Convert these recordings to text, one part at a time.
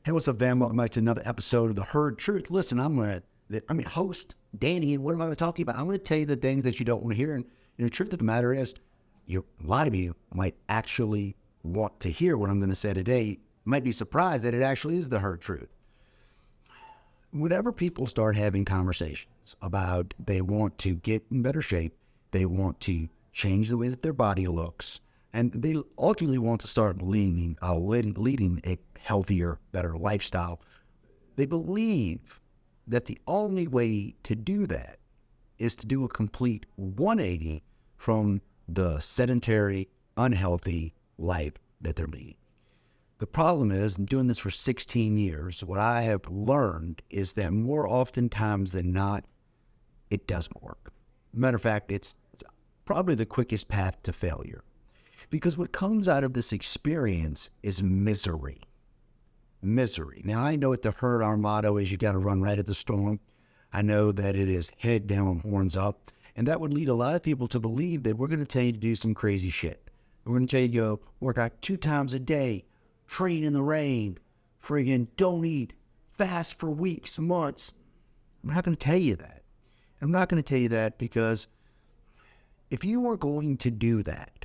Hey, what's up, Van? Welcome back to another episode of The Herd Truth. Listen, I'm host Danny, and what am I going to talk to you about? I'm going to tell you the things that you don't want to hear. And the truth of the matter is, a lot of you might actually want to hear what I'm going to say today. You might be surprised that it actually is the herd truth. Whenever people start having conversations about they want to get in better shape, they want to change the way that their body looks, and they ultimately want to start leading a healthier, better lifestyle, they believe that the only way to do that is to do a complete 180 from the sedentary, unhealthy life that they're leading. The problem is, in doing this for 16 years, what I have learned is that more oftentimes than not, it doesn't work. Matter of fact, it's probably the quickest path to failure. Because what comes out of this experience is misery. Misery. Now, I know at the herd, our motto is you got to run right at the storm. I know that it is head down, horns up. And that would lead a lot of people to believe that we're going to tell you to do some crazy shit. We're going to tell you to go work out 2 times a day, train in the rain, friggin' don't eat, fast for weeks, months. I'm not going to tell you that. I'm not going to tell you that because if you were going to do that,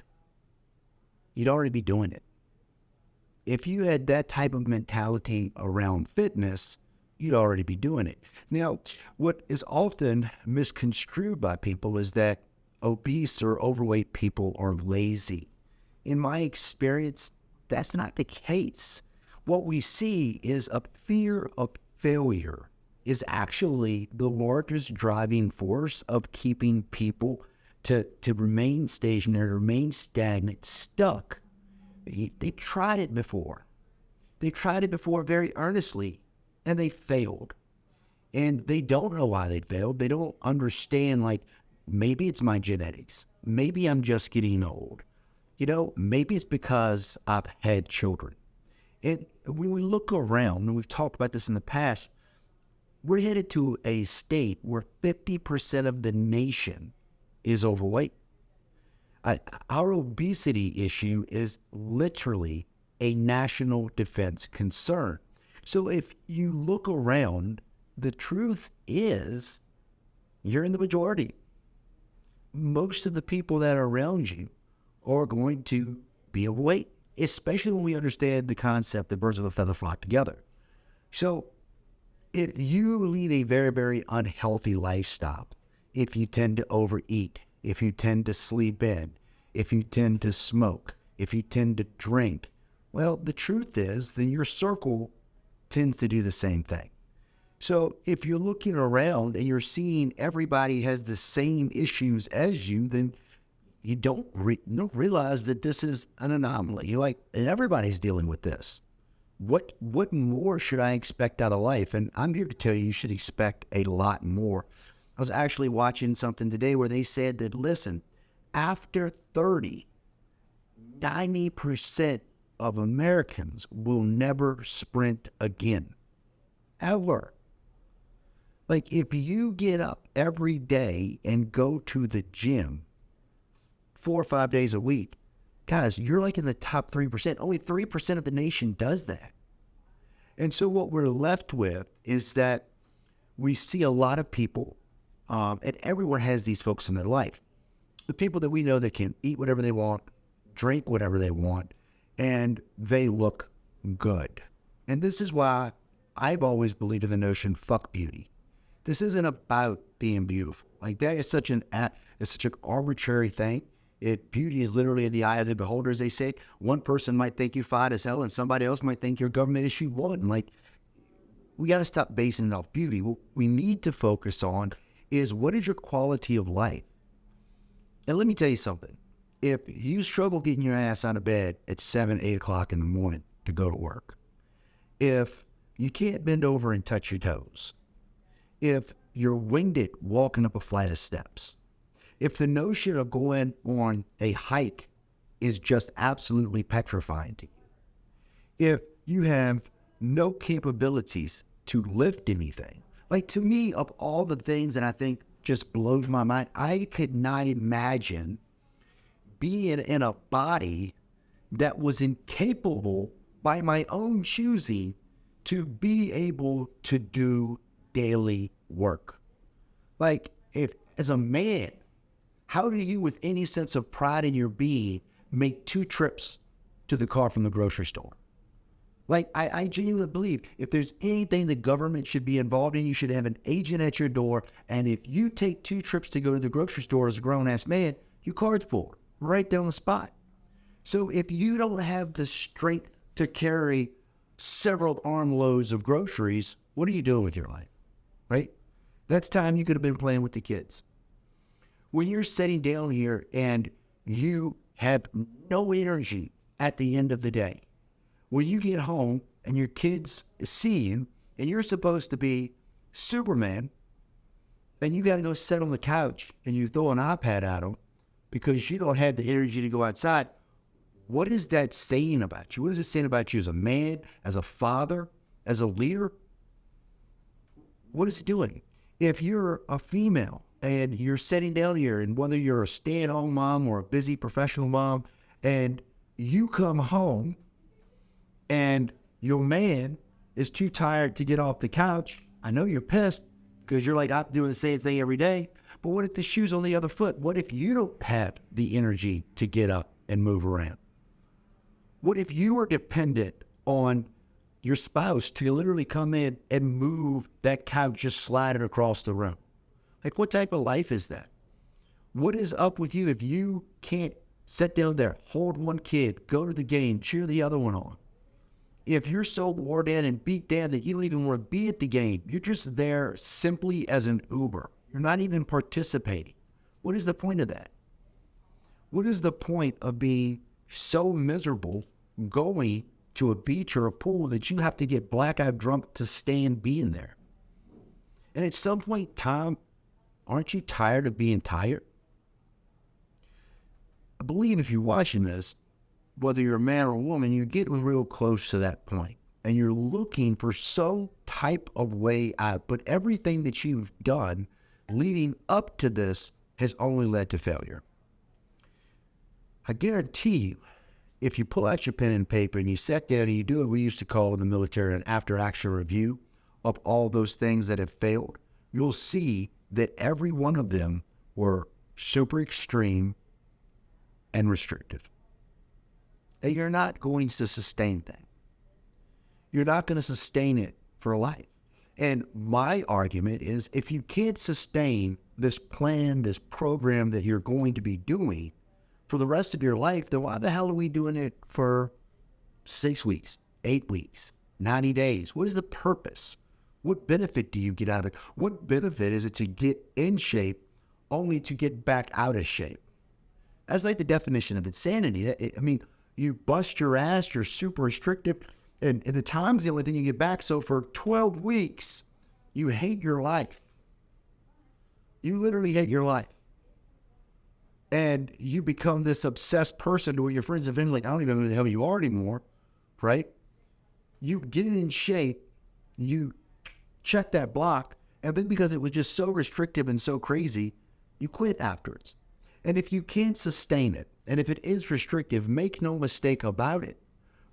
you'd already be doing it. If you had that type of mentality around fitness, you'd already be doing it. Now, what is often misconstrued by people is that obese or overweight people are lazy. In my experience, that's not the case. What we see is a fear of failure is actually the largest driving force of keeping people to remain stationary, remain stagnant, stuck. They tried it before. They tried it before very earnestly, and they failed. And they don't know why they failed. They don't understand, like, maybe it's my genetics. Maybe I'm just getting old. Maybe it's because I've had children. And when we look around, and we've talked about this in the past, we're headed to a state where 50% of the nation is overweight. Our obesity issue is literally a national defense concern. So if you look around, the truth is you're in the majority. Most of the people that are around you are going to be overweight, especially when we understand the concept that birds of a feather flock together. So if you lead a very, very unhealthy lifestyle, if you tend to overeat, if you tend to sleep in, if you tend to smoke, if you tend to drink, well, the truth is then your circle tends to do the same thing. So if you're looking around and you're seeing everybody has the same issues as you, then you don't realize that this is an anomaly. You're like, and everybody's dealing with this. What more should I expect out of life? And I'm here to tell you should expect a lot more. I was actually watching something today where they said that, listen, after 30, 90% of Americans will never sprint again. Ever. Like, if you get up every day and go to the gym 4 or 5 days a week, guys, you're like in the top 3%. Only 3% of the nation does that. And so what we're left with is that we see a lot of people, and everyone has these folks in their life. The people that we know that can eat whatever they want, drink whatever they want, and they look good. And this is why I've always believed in the notion, fuck beauty. This isn't about being beautiful. Like, that is such an arbitrary thing. Beauty is literally in the eye of the beholder, as they say. One person might think you fine as hell, and somebody else might think you're government issue one. Like, we got to stop basing it off beauty. What we need to focus on is, what is your quality of life? And let me tell you something. If you struggle getting your ass out of bed at 7, 8 o'clock in the morning to go to work, if you can't bend over and touch your toes, if you're winded walking up a flight of steps, if the notion of going on a hike is just absolutely petrifying to you, if you have no capabilities to lift anything, like, to me, of all the things that I think just blows my mind, I could not imagine being in a body that was incapable by my own choosing to be able to do daily work. Like, if as a man, how do you, with any sense of pride in your being, make 2 trips to the car from the grocery store? Like, I genuinely believe if there's anything the government should be involved in, you should have an agent at your door. And if you take 2 trips to go to the grocery store as a grown-ass man, your card's pulled right there on the spot. So if you don't have the strength to carry several armloads of groceries, what are you doing with your life, right? That's time you could have been playing with the kids. When you're sitting down here and you have no energy at the end of the day, when you get home and your kids see you and you're supposed to be Superman and you got to go sit on the couch and you throw an iPad at them because you don't have the energy to go outside, what is that saying about you? What is it saying about you as a man, as a father, as a leader? What is it doing? If you're a female and you're sitting down here, and whether you're a stay-at-home mom or a busy professional mom, and you come home and your man is too tired to get off the couch, I know you're pissed because you're like, I'm doing the same thing every day. But what if the shoe's on the other foot? What if you don't have the energy to get up and move around? What if you are dependent on your spouse to literally come in and move that couch, just slide it across the room? Like, what type of life is that? What is up with you if you can't sit down there, hold one kid, go to the game, cheer the other one on? If you're so worn down and beat down that you don't even want to be at the game, you're just there simply as an Uber. You're not even participating. What is the point of that? What is the point of being so miserable going to a beach or a pool that you have to get blackout drunk to stand being there? And at some point in time, aren't you tired of being tired? I believe if you're watching this, whether you're a man or a woman, you're getting real close to that point and you're looking for some type of way out. But everything that you've done leading up to this has only led to failure. I guarantee you, if you pull out your pen and paper and you sit down and you do what we used to call in the military an after-action review of all those things that have failed, you'll see that every one of them were super extreme and restrictive. That you're not going to sustain that. You're not going to sustain it for life. And my argument is, if you can't sustain this plan, this program that you're going to be doing for the rest of your life, then why the hell are we doing it for 6 weeks, 8 weeks, 90 days? What is the purpose? What benefit do you get out of it? What benefit is it to get in shape only to get back out of shape? That's like the definition of insanity. I mean, you bust your ass, you're super restrictive, and the time's the only thing you get back. So for 12 weeks, you hate your life. You literally hate your life. And you become this obsessed person to where your friends eventually, I don't even know who the hell you are anymore, right? You get in shape, you check that block, and then because it was just so restrictive and so crazy, you quit afterwards. And if you can't sustain it, and if it is restrictive, make no mistake about it.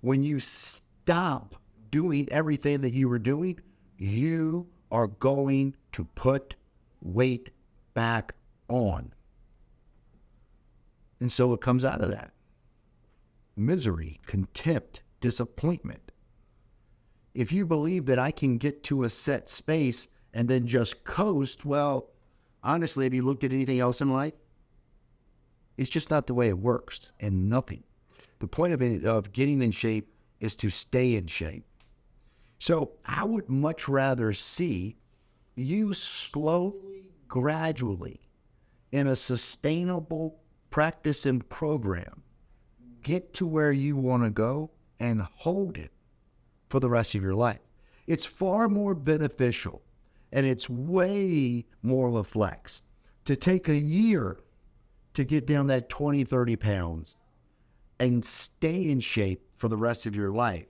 When you stop doing everything that you were doing, you are going to put weight back on. And so it comes out of that. Misery, contempt, disappointment. If you believe that I can get to a set space and then just coast, well, honestly, have you looked at anything else in life? It's just not the way it works, and nothing. The point of getting in shape is to stay in shape. So I would much rather see you slowly, gradually, in a sustainable practice and program, get to where you want to go and hold it for the rest of your life. It's far more beneficial, and it's way more reflex to take a year to get down that 20, 30 pounds and stay in shape for the rest of your life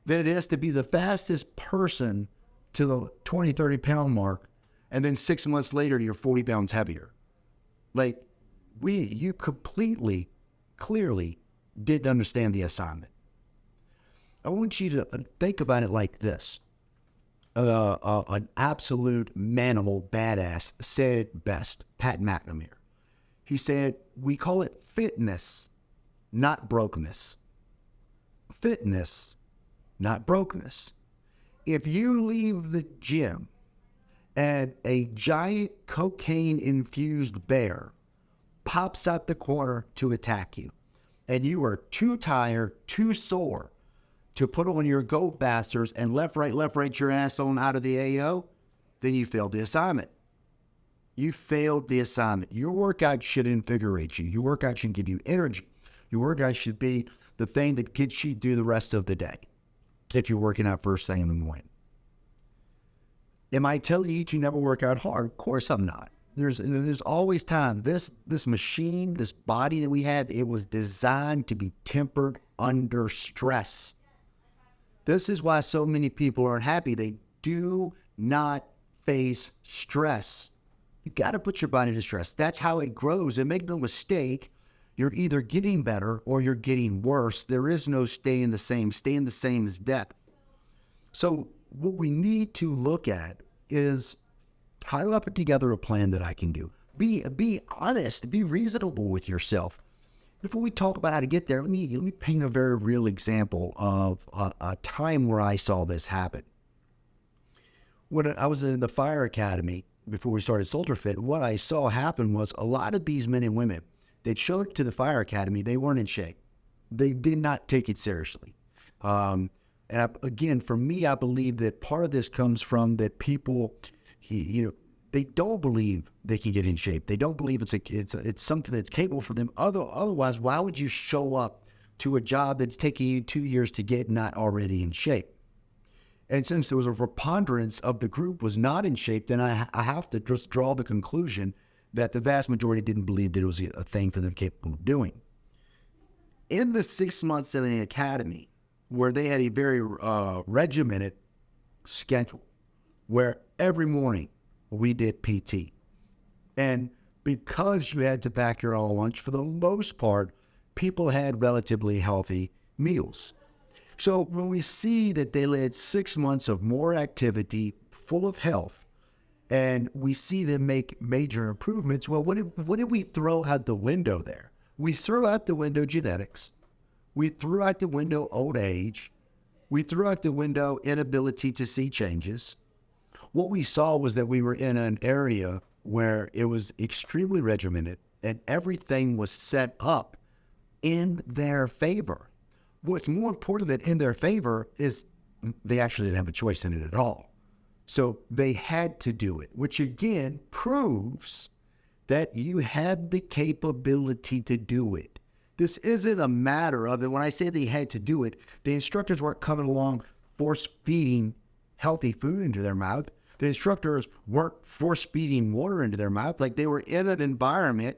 than it is to be the fastest person to the 20, 30 pound mark, and then 6 months later you're 40 pounds heavier. Like, you completely, clearly didn't understand the assignment. I want you to think about it like this. an absolute manimal badass said it best, Pat McNamara. He said, we call it fitness, not brokenness. Fitness, not brokenness. If you leave the gym and a giant cocaine-infused bear pops out the corner to attack you, and you are too tired, too sore to put on your go fasters and left, right your ass on out of the AO, then you failed the assignment. You failed the assignment. Your workout should invigorate you. Your workout should give you energy. Your workout should be the thing that gets you through the rest of the day if you're working out first thing in the morning. Am I telling you to never work out hard? Of course I'm not. There's always time. This machine, this body that we have, it was designed to be tempered under stress. This is why so many people are unhappy. They do not face stress. You got to put your body to stress. That's how it grows. And make no mistake, you're either getting better or you're getting worse. There is no stay in the same. Stay in the same is death. So what we need to look at is, how do I put together a plan that I can do? Be honest, be reasonable with yourself. Before we talk about how to get there, let me paint a very real example of a time where I saw this happen. When I was in the fire academy, before we started Soldier Fit, what I saw happen was a lot of these men and women that showed up to the fire academy, they weren't in shape. They did not take it seriously. Again, for me, I believe that part of this comes from that people, they don't believe they can get in shape. They don't believe it's something that's capable for them. Otherwise, why would you show up to a job that's taking you 2 years to get not already in shape? And since there was a preponderance of the group was not in shape, then I have to just draw the conclusion that the vast majority didn't believe that it was a thing for them capable of doing. In the 6 months in the academy, where they had a very regimented schedule, where every morning we did PT. And because you had to pack your own lunch, for the most part, people had relatively healthy meals. So when we see that they led 6 months of more activity, full of health, and we see them make major improvements, well, what did we throw out the window there? We threw out the window genetics. We threw out the window old age. We threw out the window inability to see changes. What we saw was that we were in an area where it was extremely regimented and everything was set up in their favor. What's more important than in their favor is they actually didn't have a choice in it at all. So they had to do it, which again proves that you have the capability to do it. This isn't a matter of, and when I say they had to do it, the instructors weren't coming along force-feeding healthy food into their mouth. The instructors weren't force-feeding water into their mouth. Like, they were in an environment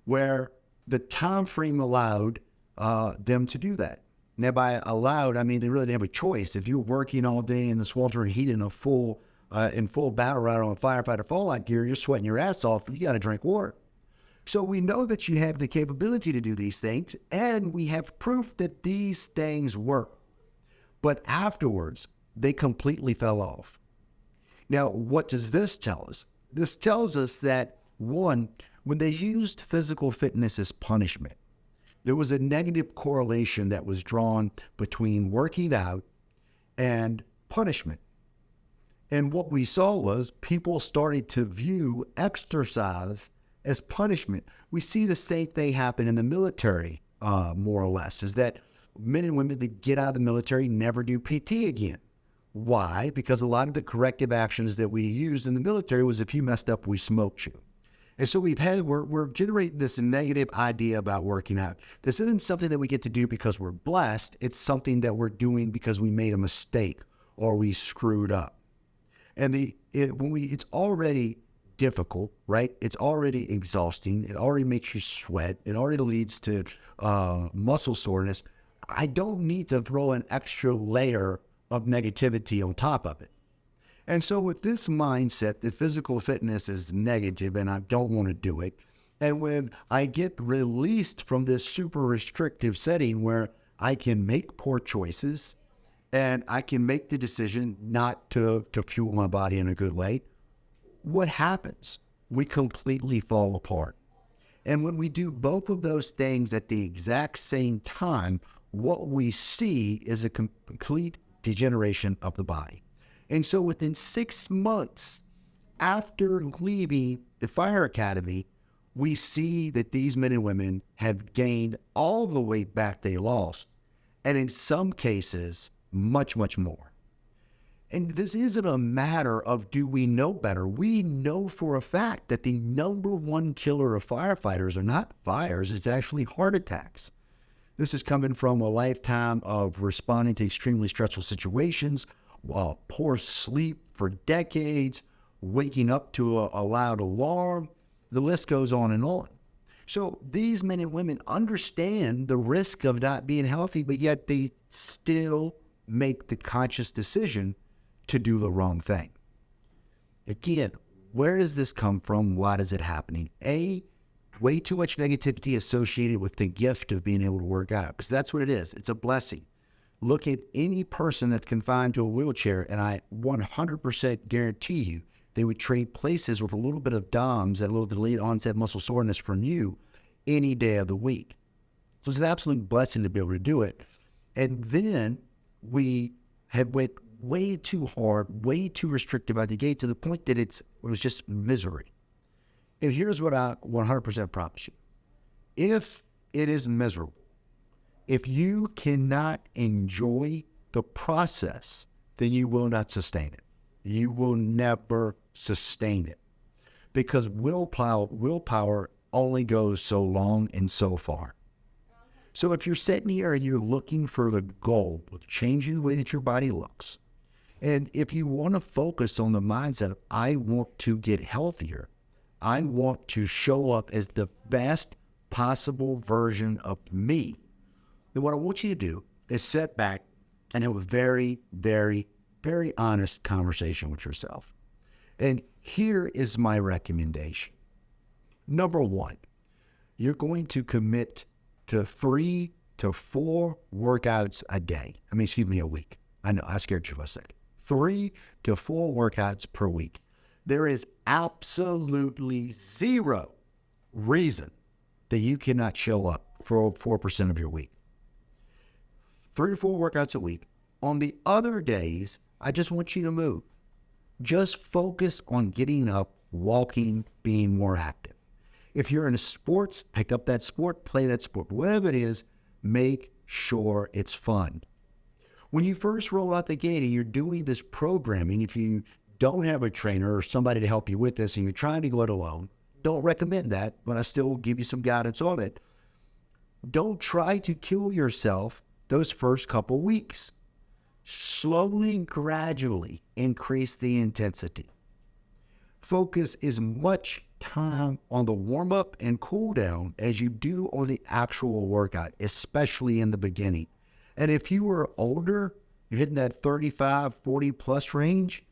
where the time frame allowed them to do that. Now, by allowed, I mean they really didn't have a choice. If you're working all day in the sweltering heat in full battle rider on firefighter fallout gear, you're sweating your ass off, you got to drink water. So we know that you have the capability to do these things, and we have proof that these things work. But afterwards, they completely fell off. Now, what does this tell us? This tells us that, one, when they used physical fitness as punishment, there was a negative correlation that was drawn between working out and punishment. And what we saw was people started to view exercise as punishment. We see the same thing happen in the military, more or less, is that men and women that get out of the military never do PT again. Why? Because a lot of the corrective actions that we used in the military was, if you messed up, we smoked you. And so we're generating this negative idea about working out. This isn't something that we get to do because we're blessed. It's something that we're doing because we made a mistake or we screwed up. And it's already difficult, right? It's already exhausting. It already makes you sweat. It already leads to muscle soreness. I don't need to throw an extra layer of negativity on top of it. And so with this mindset that physical fitness is negative and I don't want to do it, and when I get released from this super restrictive setting where I can make poor choices and I can make the decision not to fuel my body in a good way, what happens? We completely fall apart. And when we do both of those things at the exact same time, what we see is a complete degeneration of the body. And so within 6 months after leaving the fire academy, we see that these men and women have gained all the weight back they lost, and in some cases, much, much more. And this isn't a matter of do we know better. We know for a fact that the number one killer of firefighters are not fires, it's actually heart attacks. This is coming from a lifetime of responding to extremely stressful situations, poor sleep for decades, waking up to a loud alarm. The list goes on and on. So these men and women understand the risk of not being healthy, but yet they still make the conscious decision to do the wrong thing. Again, where does this come from? Why is it happening? Way too much negativity associated with the gift of being able to work out, because that's what it is. It's a blessing. Look at any person that's confined to a wheelchair, and I 100% guarantee you they would trade places with a little bit of DOMS, and a little delayed onset muscle soreness from you any day of the week. So it's an absolute blessing to be able to do it. And then we have went way too hard, way too restrictive out the gate to the point that it was just misery. And here's what I 100% promise you. If it is miserable, if you cannot enjoy the process, then you will not sustain it. You will never sustain it, because willpower only goes so long and so far. So if you're sitting here and you're looking for the goal of changing the way that your body looks, and if you want to focus on the mindset of, I want to get healthier, I want to show up as the best possible version of me, then what I want you to do is sit back and have a very, very, very honest conversation with yourself. And here is my recommendation. Number one, you're going to commit to 3 to 4 workouts a day. A week. I know, I scared you for a second. 3 to 4 workouts per week. There is absolutely zero reason that you cannot show up for 4% of your week. 3 to 4 workouts a week. On the other days, I just want you to move. Just focus on getting up, walking, being more active. If you're in a sports, pick up that sport, play that sport. Whatever it is, make sure it's fun. When you first roll out the gate and you're doing this programming, if you don't have a trainer or somebody to help you with this and you're trying to go it alone, don't recommend that, but I still will give you some guidance on it. Don't try to kill yourself those first couple weeks. Slowly and gradually increase the intensity. Focus as much time on the warm-up and cool-down as you do on the actual workout, especially in the beginning. And if you are older, you're hitting that 35, 40 plus range,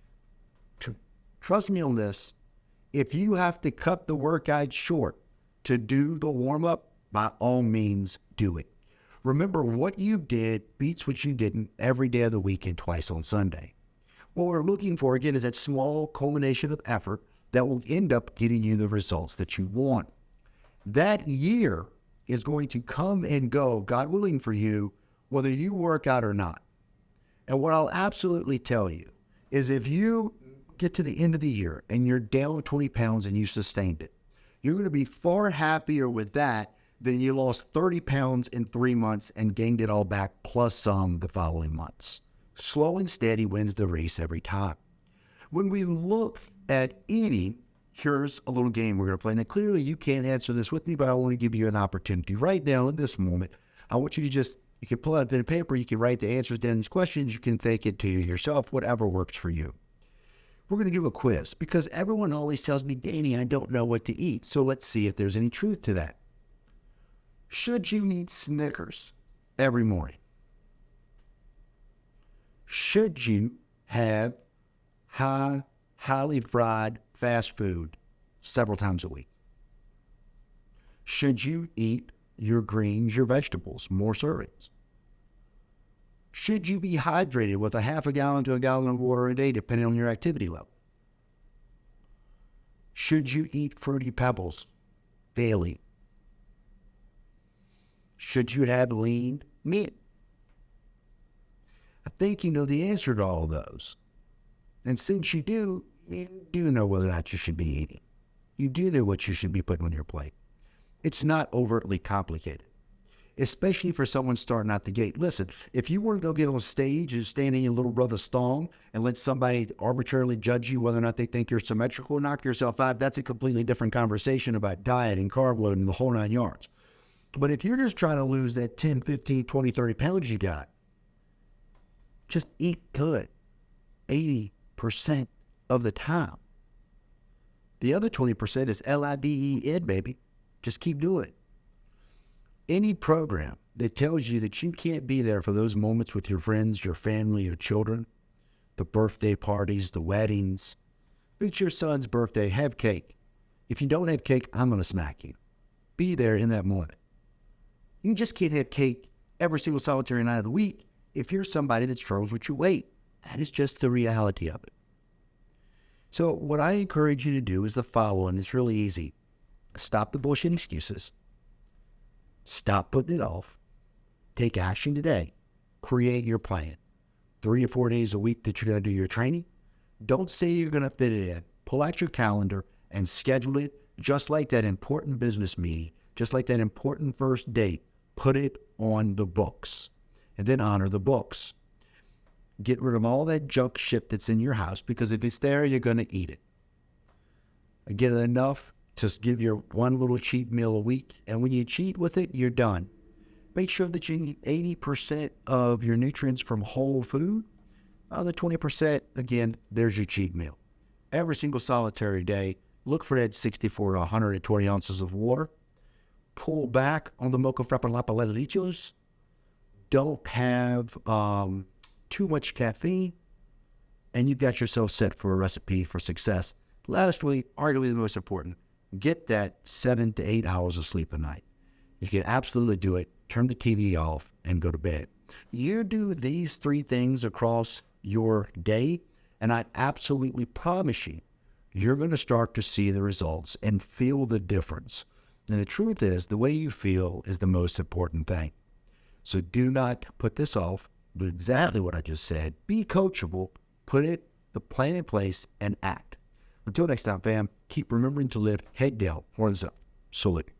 trust me on this, if you have to cut the workout short to do the warm-up, by all means do it. Remember, what you did beats what you didn't every day of the week and twice on Sunday. What we're looking for, again, is that small culmination of effort that will end up getting you the results that you want. That year is going to come and go, God willing, for you, whether you work out or not. And what I'll absolutely tell you is if you get to the end of the year and you're down 20 pounds and you sustained it, you're going to be far happier with that than you lost 30 pounds in 3 months and gained it all back plus some the following months. Slow and steady wins the race every time. When we look at eating, here's a little game we're going to play. Now, clearly you can't answer this with me, but I want to give you an opportunity right now in this moment. I want you to you can pull out a pen and paper, you can write the answers down to these questions, you can think it to yourself, whatever works for you. We're going to do a quiz because everyone always tells me, Danny, I don't know what to eat. So let's see if there's any truth to that. Should you eat Snickers every morning? Should you have highly fried fast food several times a week? Should you eat your greens, your vegetables, more servings? Should you be hydrated with a half a gallon to a gallon of water a day, depending on your activity level? Should you eat Fruity Pebbles daily? Should you have lean meat? I think you know the answer to all of those. And since you do know whether or not you should be eating. You do know what you should be putting on your plate. It's not overtly complicated, especially for someone starting out the gate. Listen, if you want to go get on stage and stand in your little brother's thong and let somebody arbitrarily judge you whether or not they think you're symmetrical, knock yourself out, that's a completely different conversation about diet and carb load and the whole 9 yards. But if you're just trying to lose that 10, 15, 20, 30 pounds you got, just eat good 80% of the time. The other 20% is LIBE, baby. Just keep doing it. Any program that tells you that you can't be there for those moments with your friends, your family, your children, the birthday parties, the weddings. If it's your son's birthday, have cake. If you don't have cake, I'm going to smack you. Be there in that moment. You just can't have cake every single solitary night of the week if you're somebody that struggles with your weight. That is just the reality of it. So what I encourage you to do is the following. It's really easy. Stop the bullshit excuses. Stop putting it off. Take action today. Create your plan. 3 or 4 days a week that you're going to do your training. Don't say you're going to fit it in. Pull out your calendar and schedule it just like that important business meeting, just like that important first date. Put it on the books and then honor the books. Get rid of all that junk shit that's in your house, because if it's there, you're going to eat it. Get enough to give your one little cheat meal a week, and when you cheat with it, you're done. Make sure that you eat 80% of your nutrients from whole food. The 20%, again, there's your cheat meal. Every single solitary day, look for that 64 to 120 ounces of water. Pull back on the mocha frappalapalelichos. Don't have too much caffeine, and you've got yourself set for a recipe for success. Lastly, arguably the most important, get that 7 to 8 hours of sleep a night. You can absolutely do it. Turn the TV off and go to bed. You do these 3 things across your day, and I absolutely promise you, you're going to start to see the results and feel the difference. And the truth is, the way you feel is the most important thing. So do not put this off. Do exactly what I just said. Be coachable. Put the plan in place and act. Until next time, fam, keep remembering to live head down, horns up. Salute.